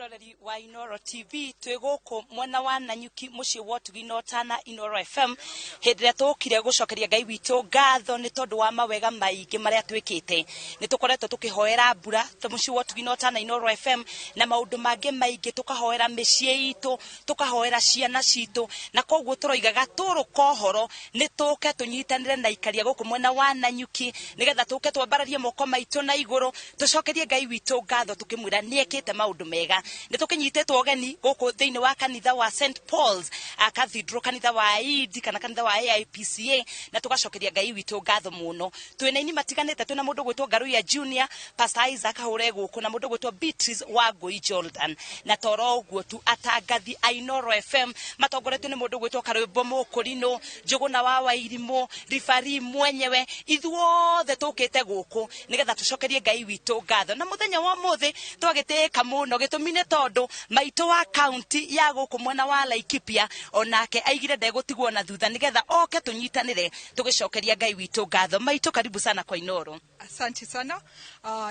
mwiroreri wa Inooro TV twiguku mwena wa Nanyuki mucii wa Igongona na Inooro FM hindire tukire gucokeria Ngai witu ngatho ni tondu wa mawega maingi maria twikite ni tukoretwo tukihoera mbura mucii wa Igongona na Inooro FM na maundu mangi maingi tukahoera micii itu tukahoera ciana citu na koguo turoigaga turu kohoro ni tuke tunyitanire na ikaria guku mwena wa Nanyuki nigetha tuke twambararie moko maitu na iguru tucokerie Ngai witu ngatho tukimwira niekite maundu mega nitukinyitetwo geni guku thiini wa kanitha wa St Paul's Cathedral kanitha wa ID kana kanitha wa AIPCA na tugacokeria Ngai witu ngatho muno twina ini matiganite twina mundu gwitwo Ngaruya Junior Pastor Isaac Haure guku na mundu gwitwo Beatrice wa Ngui Jordan na toro uguo tu atangathi Inooro FM matongoretio ni mundu gwitwo Karwimbo Mukurino Njuguna wa Wairimo Rifari mwenyewe ithuothe tukite guku nigetha tucokerie Ngai witu ngatho na muthenya wa muthi twagiteka muno gitumine tondu maitu wa county ya guku mwena wa Laikipia onake aigire ndegutigwo na thutha nigetha oke tunyitanire tugicokeria Ngai witu ngatho maitu karibu sana kwa Inooro. Asante sana.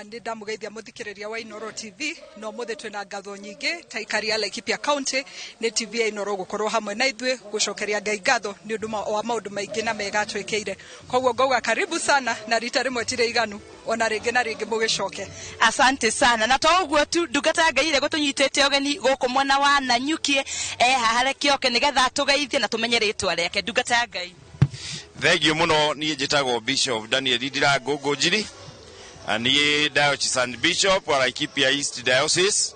Ni ndamugeithia muthikiriria wa Inooro TV no muthe twina ngatho nyingi taikari ya Laikipia County ni TV ya Inooro gukorwo hamwe na ithwe gucokeria Ngai ngatho ni undu wa maundu maingi na mega twikeire koguo ngauga karibu sana na rita rimwe tire iganu ona ringi na ringi mugicoke. Asante sana na to uguo tu ndungata Ngai ile gutunyitete ogeni guku mwena wa Nanyuki hahare kioke nigetha tugeithie na tumenye ritwa riake ndungata Ngai. Thank you muno ni njitagwo Bishop Daniel Ndira Ngũnjiri ni Diocesan Bishop wa Laikipia East Diocese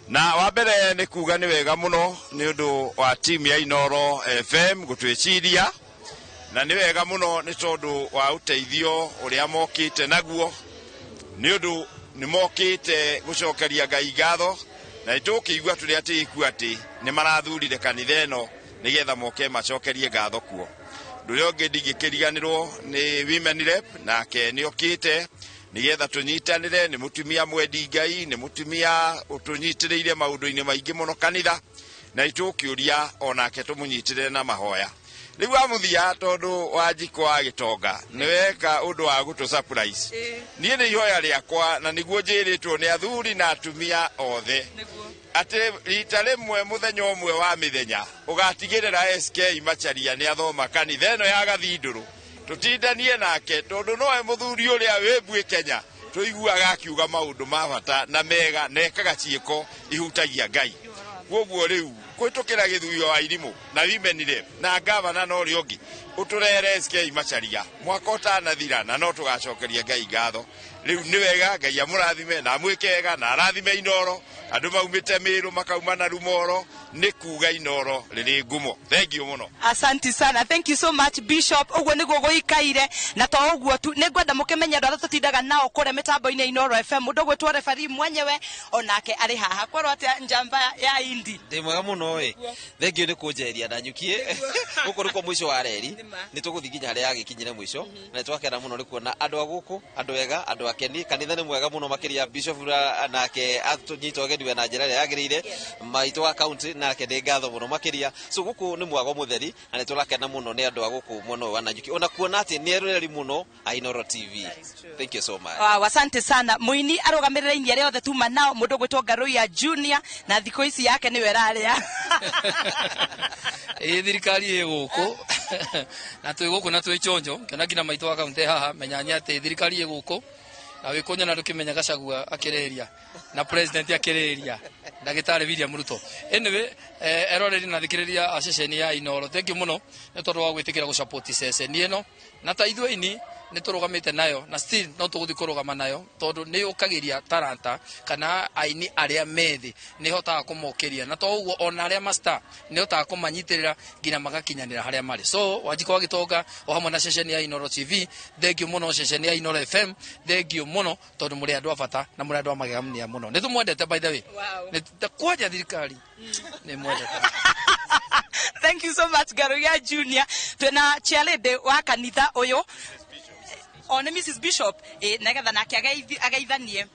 na wambere ni kuga ni wega muno ni undu wa team ya Inooro FM gutwiciria na ni wega muno ni tondu wa uteithio uria mokite naguo ni undu ni mokite gucokeria Ngai ngatho na itukigua turi atiku ati ni marathurire kanitha eno nigetha moke macokerie ngatho kuo ndurio ndigikiriganirwo ni women rep nake ni okite nigetha tunyitanire ni mutumia mwendi Ngai ni mutumia utunyitiriire maundu-ini maingi muno kanitha na itukiuria onake tumunyitire na mahoya riu amuthia tondu Wanjiko wa Gitonga niweka undu wa gutu surprise nie ni ihoya riakwa na niguo njiritwo ni athuri na atumia othe ati rita rimwe muthenya umwe wa mithenya ugatigirira SK Macharia ni athoma kanitha eno ya Gathinduru tutindanie nake tondu noe muthuri uria webue Kenya tuiguaga akiuga maundu ma bata na mega nekaga ciiko ihutagia Ngai guoguo riu kwitukira githuyo wa irimo na women rep na gavana no riongi uturere SK Macharia mwaka utanathira na no tugacokeria Ngai ngatho riu ni wega Ngai amurathime na mwikega na arathime Inooro andu maumite miru makauma na Rumoro ni kuga Inooro riri ngumo. Thank you muno. Asante sana. Thank you so much Bishop. Uguo niguo guikaire na to uguo tu ningwenda mukimenya andu aria tutindaga nao kure mitambo-ini Inooro FM mundu gwitwo Refari mwenyewe onake ari haha kwaro atia njamba ya indi ndi mwega muno thank you ni kunjeria Nanyuki guku riko mwisho wa reri ni tuguthikinya haria yagikinyire mwisho na twakena muno ni kuona andu aguku andu ega andu akeni kanitha ni mwega muno makiria Bishop nake atunyita ogeni na njira ria yagirire maitu wa county nake ni ngatho muno makiria so guku ni mwago mutheri na turakena muno ni andu aguku muno wa Nanyuki ona kuona ati ni eroreri muno Inooro TV. Thank you so much. Asante sana muini arugamirira ini aria othe tuma nao mundu gwitwo Ngaruya Junior na thiko ici yake ni weraria thirikari iguku na twi guku na twi chonjo kana kina maitu wa kaunti haha menyanya ati thirikari iguku na wikunya na ndukimenya Gachagua akireria na president akireria ndagitari William Ruto anyway eroreri na thikiriria accession ya Inooro. Thank you muno ni tondu wa gwitikira gu support session ino na ta ithwe ini ni turugamite nayo na still no tuguthi kurugama nayo tondu ni ukagiria taranta kana aini aria methi ni hotaga kumokeria na to uguo ona aria master ni hotaga kumanyitirira ngina magakinyanira haria mari. So Wanjiko wa Gitonga o hamwe na session ya Inooro TV. Thank you muno session ya Inooro FM. Thank you muno tondu muri andu abata na muri andu amagegamnia muno ni tumwendete by the way. Ni kwaja thirikari ni mwendete. Thank you so much Ngaruya Junior. Twena cheerleader wa kanitha uyu on Mrs Bishop negetha nake ageithanie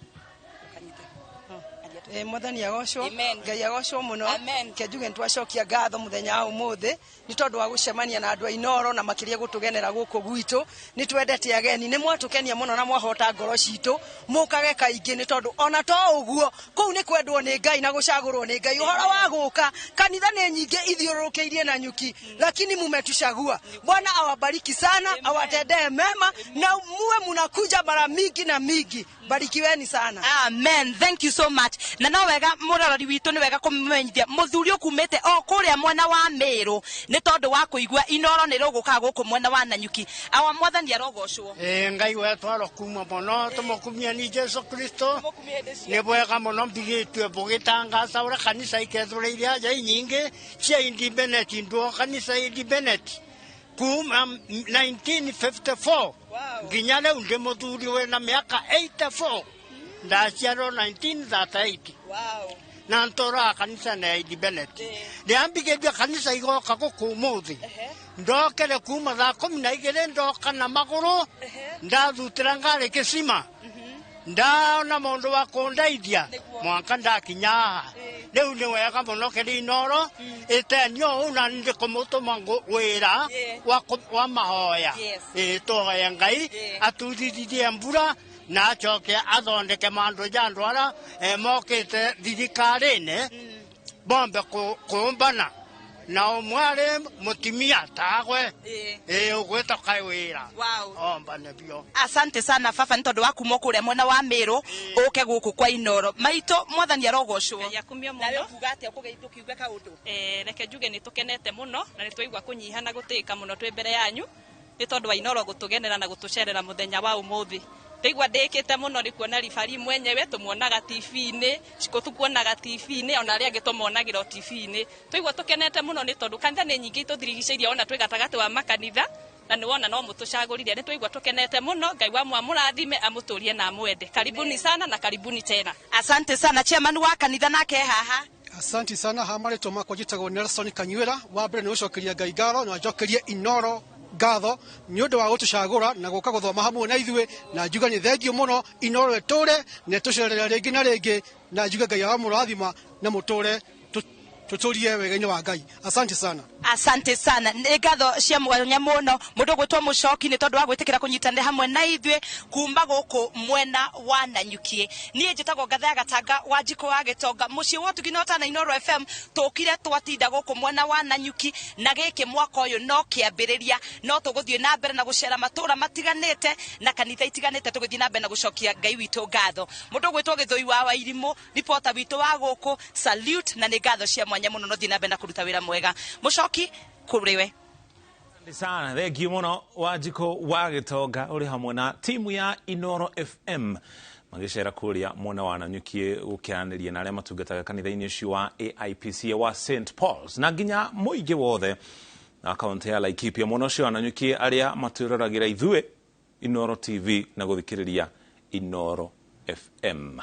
Mwathani agocwo Amen. Ngai agocwo muno Amen. Kenjuge ntwacokia ngatho muthenya wa umuthi ni tondu wa gucemania na andu a Inooro na makiria gutugenera guku gwitu ni twendete ageni ni mwatukenia muno na mwahota ngoro citu mukage kaingi ni tondu ona to uguo kuu ni kwendwo ni Ngai na gucagurwo ni Ngai uhoro wa guka kanitha ni nyingi ithiururukiirie Nanyuki lakini mumetuchagua. Bwana awabariki sana, awatendee mema na muwe mnakuja mara mingi na mingi. Barikiweni sana. Amen. Thank you so much. Na no wega murorori witu ni wega kumenyithia muthuri ukumete o kuria mwena wa Meru ni tondu wa kuigua Inooro ni ruguka guku mwena wa Nanyuki. Awa Mwathani arogocwo. Ngai wetu arokuma muno tumukumia ni Jesu Kristo. Ni wega muno mbigitwe bugitangaza ura kanisa ikethureire aja nyingi cia independent ndo kanisa independent kuma 1954 nginya leo ndi muthuri we na miaka 84 ndaciarwo 1938 na ntora kanisa na independent ndiambigedia kanisa igoka guku muthi ndokere kuma thaa 12 ndoka na maguru ndathutira ngari kisima ndaona mundu wa kundeithia mwanka ndakinya riu ni wega muno kiri Inooro itenyo una ndi kumutuma wira wa mahoya tuhoye Ngai atuthithie mbura na acoke athondeke mandu jandwara mokite thirikari-ini bombe kumbana na umware mutimia tagwe ugweta kai wira omba nebio. Asante sana baba ni tondu wa kuma kuria mwena wa Meru uke guku kwa Inooro maito Mwathani arogocwo yakumio muno nawe kuga atia kugiuga kaundu reke njuge ni tukenete muno na ni twaigwa kunyiha na gutika muno twi mbere yanyu ni tondu wa Inooro gutugenera na gutucerera muthenya wa umuthi Teigwa ndikite muno ni kuona ribari mwenyewe tumuonaga TV-ini ciko tukuonaga TV-ini ona ria ngitomonagira TV-ini tuigwa tukenete muno ni tondu kanitha ni nyingi tuthirigiceirie ona twi gatagati wa makanitha na ni wona no mutucagurire ni tuigwa tukenete muno Ngai wa mwamurathime amuturie na amwende. Karibuni sana na karibuni tena. Asante sana chairman wa kanitha nake haha. Asante sana hamaritwo makwa jitagwo Nelson Kanyuira wa mbere ni gucokeria Ngai ngaro na njokerie Inooro ngatho ni undu wa gutucagura na guka guthoma hamwe na ithuĩ na njuga ni thengio muno Inooro eture ne tucerera ringi na ringi na njuga Ngai wa murathima na muture tuturie wega-ini wa Ngai. Asante sana. Asante sana. Nĩ ngatho cia mwanya muno mundu gwitwo Mucoki ni tondu wa gwitikira kunyitanira hamwe na ithuĩ kumba guku mwena wa Nanyuki. Nie njitagwo Ngatha ya Gatanga wa Njiko wa Gitonga mucii wa Tuginota na Inooro FM tukire twatinda guku mwena wa Nanyuki na giki mwaka uyu no kiambiriria no tuguthie na mbere na gucera matura matiganite na kanitha itiganite tuguthie na mbere na gucokia Ngai witu ngatho. Mundu gwitwo Githui wa Wairimu reporter witu wa guku salute na ni ngatho cia mwanya muno no thie na mbere na kuruta wira mwega. Mucoki kuriwe sana thengio muno wa Njiko wa Gitonga uri hamwe na timu ya Inooro FM magicera kuria mwena wa Nanyuki ukianiria na aria matungataga kanitha-ini ucio wa AIPC wa St Paul's na nginya muingi wothe na kaunti ya Laikipia muno ucio wa Nanyuki aria maturagira ithuĩ Inooro TV na guthikiriria Inooro FM.